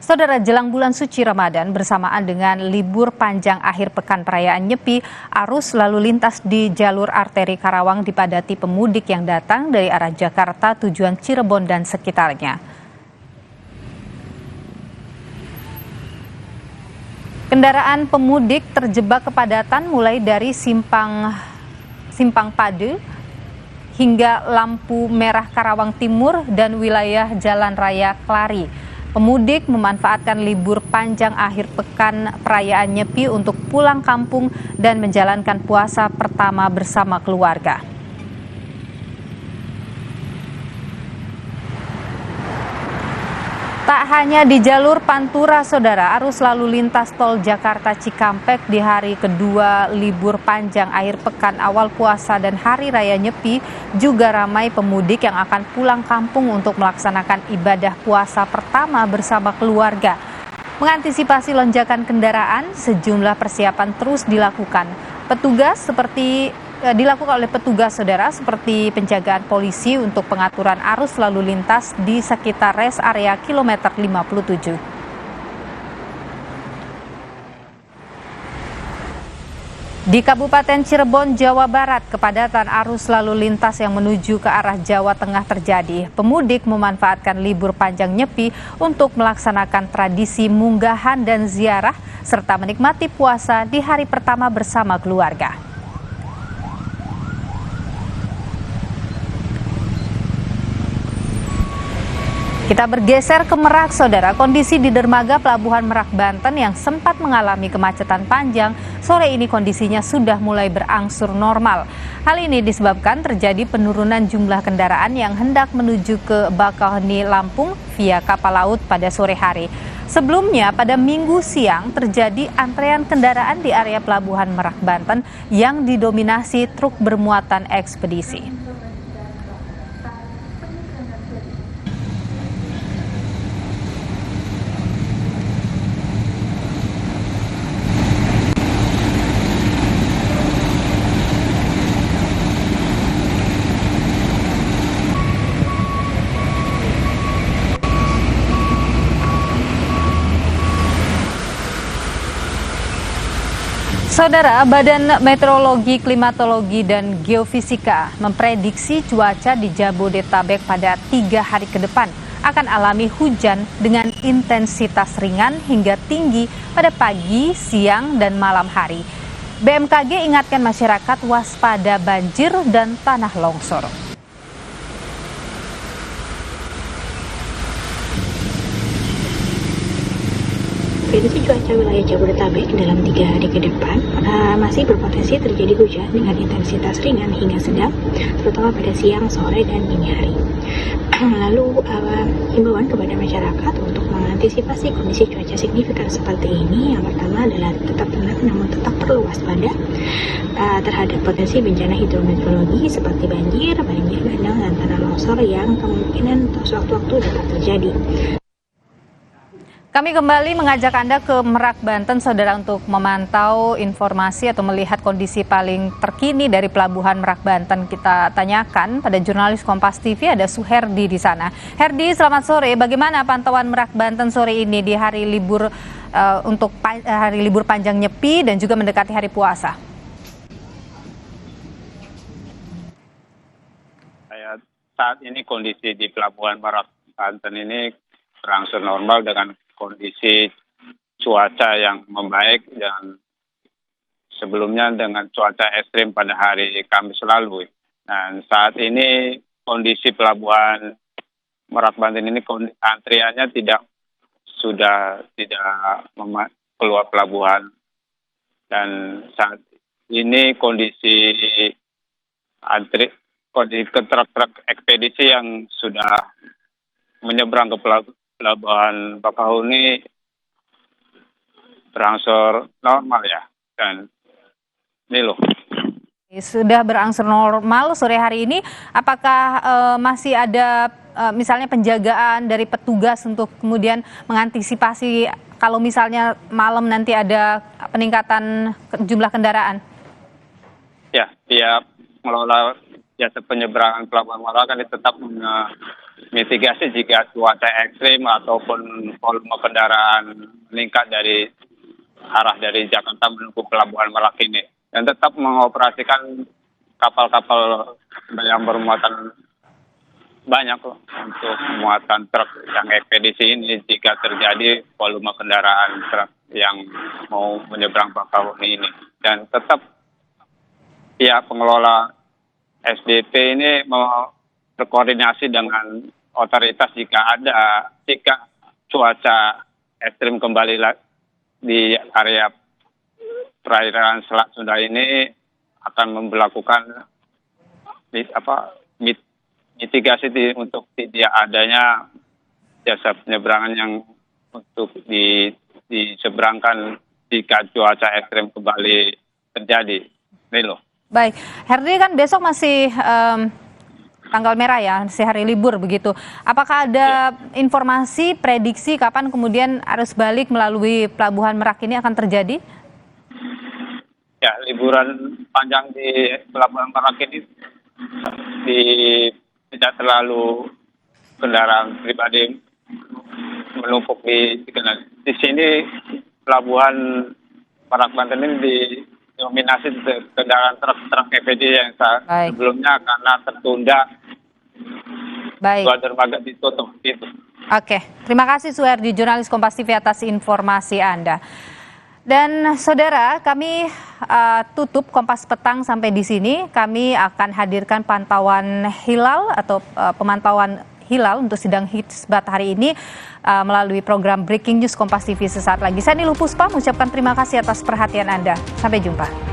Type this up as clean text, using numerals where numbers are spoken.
Saudara, jelang bulan suci Ramadan bersamaan dengan libur panjang akhir pekan perayaan Nyepi, arus lalu lintas di jalur arteri Karawang dipadati pemudik yang datang dari arah Jakarta tujuan Cirebon dan sekitarnya. Kendaraan pemudik terjebak kepadatan mulai dari Simpang Pade hingga lampu merah Karawang Timur dan wilayah Jalan Raya Klari. Pemudik memanfaatkan libur panjang akhir pekan perayaan Nyepi untuk pulang kampung dan menjalankan puasa pertama bersama keluarga. Tak hanya di jalur Pantura, saudara, arus lalu lintas tol Jakarta Cikampek di hari kedua libur panjang akhir pekan awal puasa dan hari raya Nyepi juga ramai pemudik yang akan pulang kampung untuk melaksanakan ibadah puasa pertama bersama keluarga. Mengantisipasi lonjakan kendaraan, sejumlah persiapan terus dilakukan. Dilakukan oleh petugas, saudara, seperti penjagaan polisi untuk pengaturan arus lalu lintas di sekitar res area kilometer 57. Di Kabupaten Cirebon, Jawa Barat, kepadatan arus lalu lintas yang menuju ke arah Jawa Tengah terjadi. Pemudik memanfaatkan libur panjang Nyepi untuk melaksanakan tradisi munggahan dan ziarah serta menikmati puasa di hari pertama bersama keluarga. Kita bergeser ke Merak, saudara. Kondisi di dermaga Pelabuhan Merak, Banten yang sempat mengalami kemacetan panjang, sore ini kondisinya sudah mulai berangsur normal. Hal ini disebabkan terjadi penurunan jumlah kendaraan yang hendak menuju ke Bakauheni, Lampung via kapal laut pada sore hari. Sebelumnya, pada Minggu siang terjadi antrean kendaraan di area Pelabuhan Merak, Banten yang didominasi truk bermuatan ekspedisi. Saudara, Badan Meteorologi, Klimatologi, dan Geofisika memprediksi cuaca di Jabodetabek pada 3 hari ke depan akan alami hujan dengan intensitas ringan hingga tinggi pada pagi, siang, dan malam hari. BMKG ingatkan masyarakat waspada banjir dan tanah longsor. Prediksi cuaca wilayah Jabodetabek dalam 3 hari ke depan masih berpotensi terjadi hujan dengan intensitas ringan hingga sedang, terutama pada siang, sore, dan dini hari. Lalu himbauan kepada masyarakat untuk mengantisipasi kondisi cuaca signifikan seperti ini, yang pertama adalah tetap tenang namun tetap perlu waspada terhadap potensi bencana hidrometeorologi seperti banjir bandang, dan tanah longsor yang kemungkinan sewaktu-waktu dapat terjadi. Kami kembali mengajak Anda ke Merak, Banten, saudara, untuk memantau informasi atau melihat kondisi paling terkini dari Pelabuhan Merak, Banten. Kita tanyakan pada jurnalis Kompas TV, ada Suherdi di sana. Herdi, selamat sore. Bagaimana pantauan Merak, Banten sore ini di hari libur untuk hari libur panjang Nyepi dan juga mendekati hari puasa? Saat ini kondisi di Pelabuhan Merak, Banten ini berangsur normal dengan kondisi cuaca yang membaik dan sebelumnya dengan cuaca ekstrim pada hari Kamis lalu. Dan saat ini kondisi Pelabuhan Merak Banten ini antriannya sudah tidak keluar pelabuhan, dan saat ini kondisi truk-truk ekspedisi yang sudah menyeberang ke Pelabuhan Bakauheni berangsur normal ya, dan ini loh. Sudah berangsur normal sore hari ini. Apakah masih ada misalnya penjagaan dari petugas untuk kemudian mengantisipasi kalau misalnya malam nanti ada peningkatan jumlah kendaraan? Ya, pihak pengelola jasa penyeberangan Pelabuhan Merak kan tetap mitigasi jika cuaca ekstrim ataupun volume kendaraan meningkat dari arah dari Jakarta menuju Pelabuhan Merak ini, dan tetap mengoperasikan kapal-kapal yang bermuatan banyak loh untuk muatan truk yang ekspedisi ini jika terjadi volume kendaraan truk yang mau menyeberang Bakahuni ini. Dan tetap pihak pengelola SDP ini mau berkoordinasi dengan otoritas jika cuaca ekstrim kembali di area perairan Selat Sunda ini, akan memberlakukan mitigasi untuk tidak adanya jasa penyeberangan yang untuk diseberangkan jika cuaca ekstrim kembali terjadi. Ini loh. Baik, Herdi, kan besok masih tanggal merah ya, masih hari libur begitu. Apakah ada informasi prediksi kapan kemudian arus balik melalui Pelabuhan Merak ini akan terjadi? Ya, liburan panjang di Pelabuhan Merak ini tidak terlalu kendaraan pribadi menumpuk di sini. Pelabuhan Merak Banten ini didominasi kendaraan truk EPD yang sebelumnya karena tertunda. Dua dermaga ditutup gitu. Oke, terima kasih Suherdi, jurnalis Kompas TV atas informasi Anda. Dan saudara, kami tutup Kompas Petang sampai di sini. Kami akan hadirkan pantauan hilal atau pemantauan hilal untuk sidang Hisbat hari ini melalui program Breaking News Kompas TV sesaat lagi. Saya Niluh Puspa mengucapkan terima kasih atas perhatian Anda. Sampai jumpa.